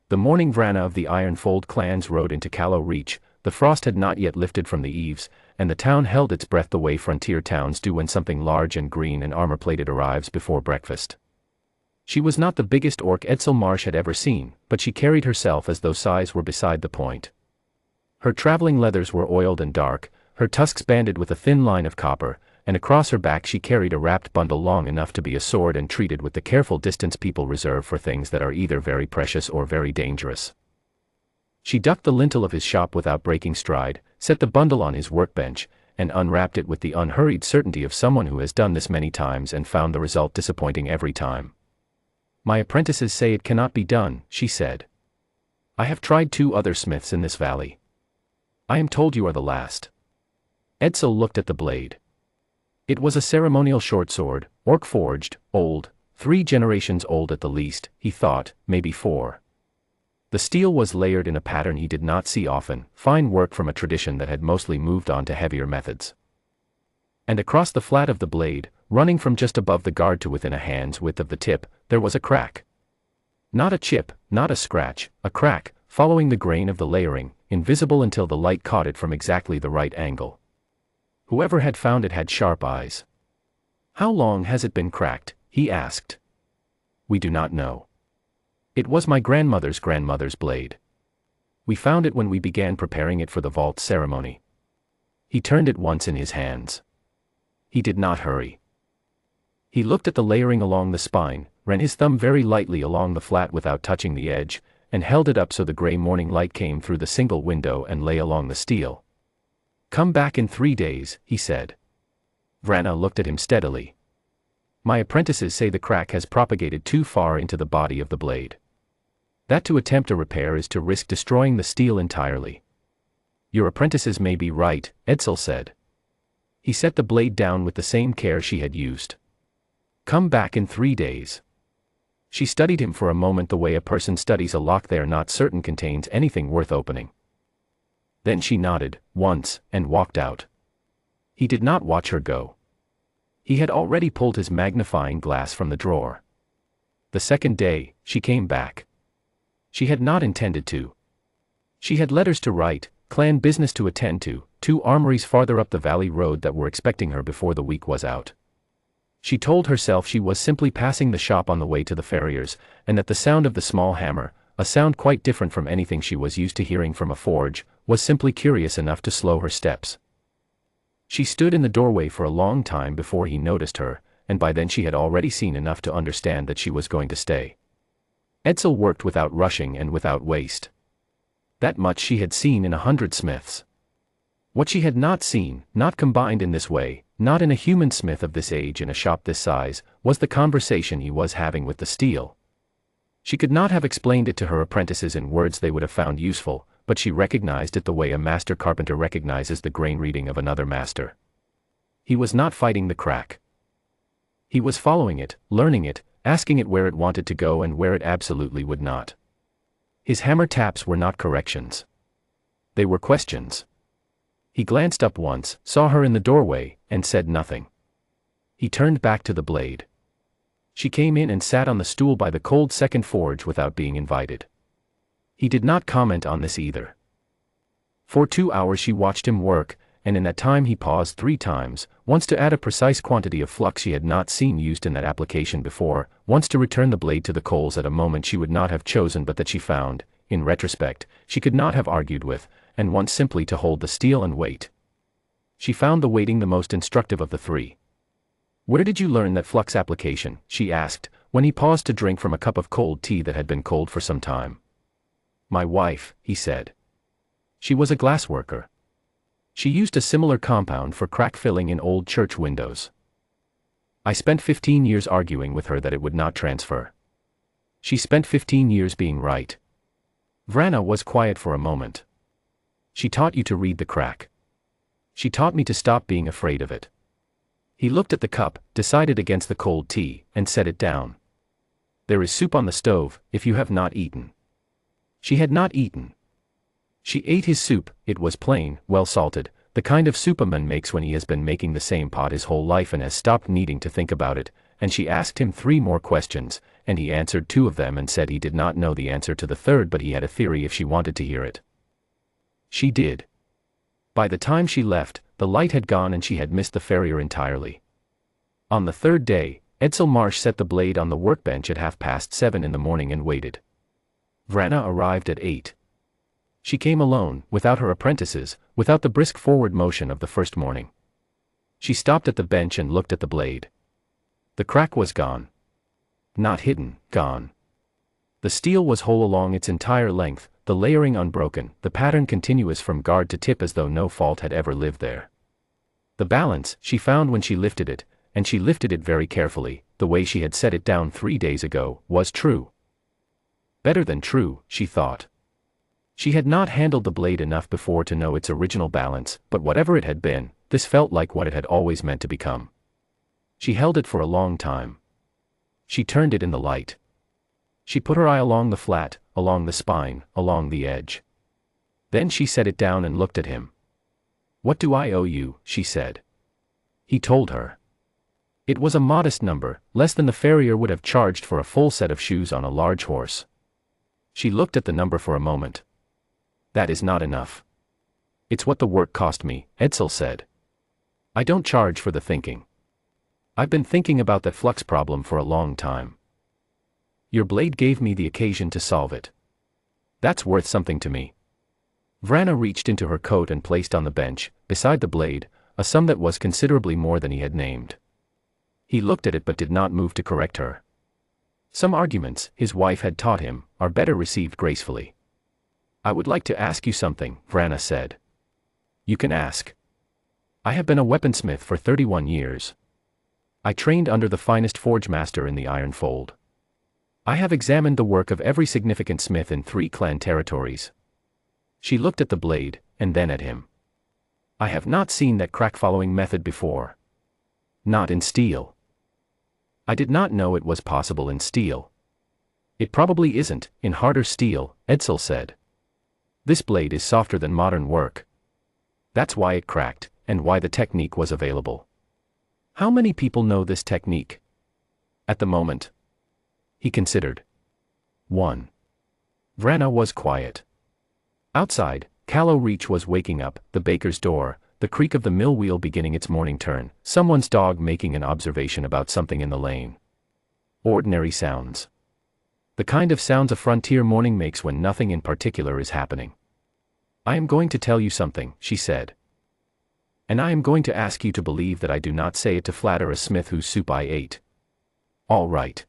The morning Vrana of the Ironfold clans rode into Callow Reach. The frost had not yet lifted from the eaves, and the town held its breath the way frontier towns do when something large and green and armor-plated arrives before breakfast. She was not the biggest orc Edsel Marsh had ever seen, but she carried herself as though size were beside the point. Her traveling leathers were oiled and dark, her tusks banded with a thin line of copper, and across her back she carried a wrapped bundle long enough to be a sword and treated with the careful distance people reserve for things that are either very precious or very dangerous. She ducked the lintel of his shop without breaking stride, set the bundle on his workbench, and unwrapped it with the unhurried certainty of someone who has done this many times and found the result disappointing every time. "My apprentices say it cannot be done," she said. "I have tried 2 other smiths in this valley. I am told you are the last." Edsel looked at the blade. It was a ceremonial short sword, orc forged, old, 3 generations old at the least, he thought, maybe 4. The steel was layered in a pattern he did not see often, fine work from a tradition that had mostly moved on to heavier methods. And across the flat of the blade, running from just above the guard to within a hand's width of the tip, there was a crack. Not a chip, not a scratch, a crack, following the grain of the layering, invisible until the light caught it from exactly the right angle. Whoever had found it had sharp eyes. "How long has it been cracked?" he asked. "We do not know. It was my grandmother's grandmother's blade. We found it when we began preparing it for the vault ceremony." He turned it once in his hands. He did not hurry. He looked at the layering along the spine, ran his thumb very lightly along the flat without touching the edge, and held it up so the gray morning light came through the single window and lay along the steel. "Come back in 3 days," he said. Vrana looked at him steadily. "My apprentices say the crack has propagated too far into the body of the blade. That to attempt a repair is to risk destroying the steel entirely." "Your apprentices may be right," Edsel said. He set the blade down with the same care she had used. "Come back in 3 days." She studied him for a moment the way a person studies a lock they are not certain contains anything worth opening. Then she nodded, once, and walked out. He did not watch her go. He had already pulled his magnifying glass from the drawer. The second day, she came back. She had not intended to. She had letters to write, clan business to attend to, 2 armories farther up the valley road that were expecting her before the week was out. She told herself she was simply passing the shop on the way to the farrier's, and that the sound of the small hammer, a sound quite different from anything she was used to hearing from a forge, was simply curious enough to slow her steps. She stood in the doorway for a long time before he noticed her, and by then she had already seen enough to understand that she was going to stay. Edsel worked without rushing and without waste. That much she had seen in 100 smiths. What she had not seen, not combined in this way, not in a human smith of this age in a shop this size, was the conversation he was having with the steel. She could not have explained it to her apprentices in words they would have found useful, but she recognized it the way a master carpenter recognizes the grain reading of another master. He was not fighting the crack. He was following it, learning it, asking it where it wanted to go and where it absolutely would not. His hammer taps were not corrections. They were questions. He glanced up once, saw her in the doorway, and said nothing. He turned back to the blade. She came in and sat on the stool by the cold second forge without being invited. He did not comment on this either. For 2 hours she watched him work, and in that time he paused 3 times, once to add a precise quantity of flux she had not seen used in that application before, once to return the blade to the coals at a moment she would not have chosen but that she found, in retrospect, she could not have argued with, and once simply to hold the steel and wait. She found the waiting the most instructive of the 3. "Where did you learn that flux application?" she asked, when he paused to drink from a cup of cold tea that had been cold for some time. "My wife," he said. "She was a glassworker. She used a similar compound for crack filling in old church windows. I spent 15 years arguing with her that it would not transfer. She spent 15 years being right." Vrana was quiet for a moment. "She taught you to read the crack. She taught me to stop being afraid of it." He looked at the cup, decided against the cold tea, and set it down. "There is soup on the stove, if you have not eaten." She had not eaten. She ate his soup. It was plain, well salted, the kind of soup a man makes when he has been making the same pot his whole life and has stopped needing to think about it, and she asked him 3 more questions, and he answered 2 of them and said he did not know the answer to the third, but he had a theory if she wanted to hear it. She did. By the time she left, the light had gone and she had missed the farrier entirely. On the 3rd day, Edsel Marsh set the blade on the workbench at 7:30 in the morning and waited. Vrana arrived at 8. She came alone, without her apprentices, without the brisk forward motion of the first morning. She stopped at the bench and looked at the blade. The crack was gone. Not hidden, gone. The steel was whole along its entire length, the layering unbroken, the pattern continuous from guard to tip as though no fault had ever lived there. The balance, she found when she lifted it, and she lifted it very carefully, the way she had set it down 3 days ago, was true. Better than true, she thought. She had not handled the blade enough before to know its original balance, but whatever it had been, this felt like what it had always meant to become. She held it for a long time. She turned it in the light. She put her eye along the flat, along the spine, along the edge. Then she set it down and looked at him. "What do I owe you?" she said. He told her. It was a modest number, less than the farrier would have charged for a full set of shoes on a large horse. She looked at the number for a moment. "That is not enough." "It's what the work cost me," Edsel said. "I don't charge for the thinking. I've been thinking about that flux problem for a long time. Your blade gave me the occasion to solve it. That's worth something to me." Vrana reached into her coat and placed on the bench, beside the blade, a sum that was considerably more than he had named. He looked at it but did not move to correct her. Some arguments, his wife had taught him, are better received gracefully. "I would like to ask you something," Vrana said. "You can ask. I have been a weaponsmith for 31 years. I trained under the finest forge master in the Iron Fold. I have examined the work of every significant smith in 3 clan territories." She looked at the blade, and then at him. "I have not seen that crack-following method before. Not in steel. I did not know it was possible in steel." "It probably isn't, in harder steel," Edsel said. "This blade is softer than modern work. That's why it cracked, and why the technique was available. How many people know this technique? At the moment?" He considered. 1. Vrana was quiet. Outside, Callow Reach was waking up, the baker's door, the creak of the mill wheel beginning its morning turn, someone's dog making an observation about something in the lane. Ordinary sounds. The kind of sounds a frontier morning makes when nothing in particular is happening. "I am going to tell you something," she said. "And I am going to ask you to believe that I do not say it to flatter a smith whose soup I ate. All right.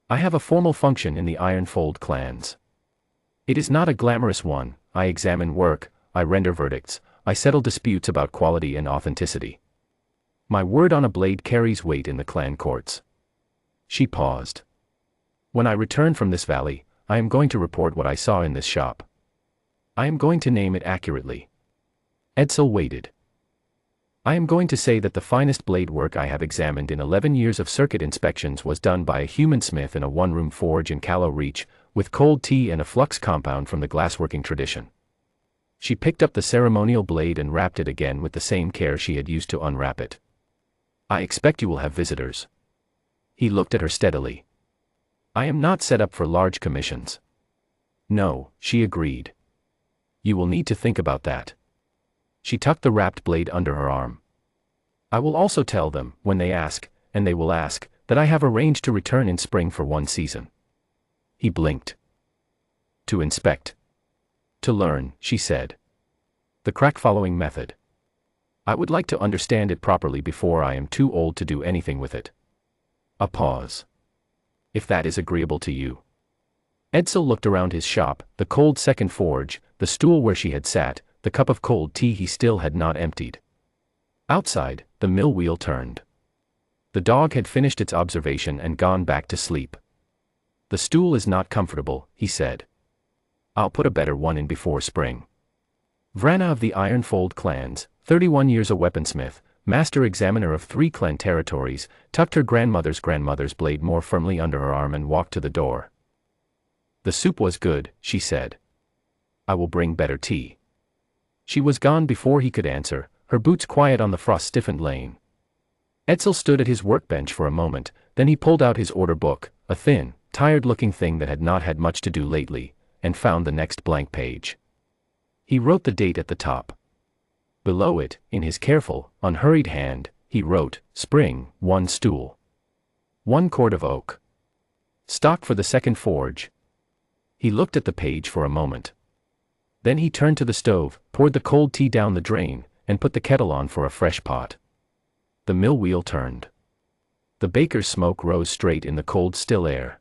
I have a formal function in the Ironfold clans. It is not a glamorous one. I examine work, I render verdicts, I settle disputes about quality and authenticity. My word on a blade carries weight in the clan courts." She paused. "When I return from this valley, I am going to report what I saw in this shop. I am going to name it accurately." Edsel waited. "I am going to say that the finest blade work I have examined in 11 years of circuit inspections was done by a human smith in a one-room forge in Callow Reach, with cold tea and a flux compound from the glassworking tradition." She picked up the ceremonial blade and wrapped it again with the same care she had used to unwrap it. "I expect you will have visitors." He looked at her steadily. "I am not set up for large commissions." "No," she agreed. "You will need to think about that." She tucked the wrapped blade under her arm. "I will also tell them, when they ask, and they will ask, that I have arranged to return in spring for 1 season." He blinked. "To inspect." "To learn," she said. "The crack-following method. I would like to understand it properly before I am too old to do anything with it." A pause. "If that is agreeable to you." Edsel looked around his shop, the cold second forge, the stool where she had sat, the cup of cold tea he still had not emptied. Outside, the mill wheel turned. The dog had finished its observation and gone back to sleep. "The stool is not comfortable," he said. "I'll put a better one in before spring." Vrana of the Ironfold clans, 31 years a weaponsmith, master examiner of 3 clan territories, tucked her grandmother's blade more firmly under her arm and walked to the door. "The soup was good," she said. "I will bring better tea." She was gone before he could answer, her boots quiet on the frost-stiffened lane. Edsel stood at his workbench for a moment, Then he pulled out his order book, a thin, tired-looking thing that had not had much to do lately, and found the next blank page. He wrote the date at the top. Below it, in his careful, unhurried hand, he wrote, Spring, 1 stool. 1 cord of oak. Stock for the second forge. He looked at the page for a moment. Then he turned to the stove, poured the cold tea down the drain, and put the kettle on for a fresh pot. The mill wheel turned. The baker's smoke rose straight in the cold still air.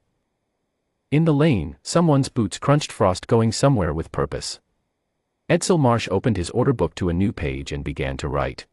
In the lane, someone's boots crunched frost going somewhere with purpose. Edsel Marsh opened his order book to a new page and began to write.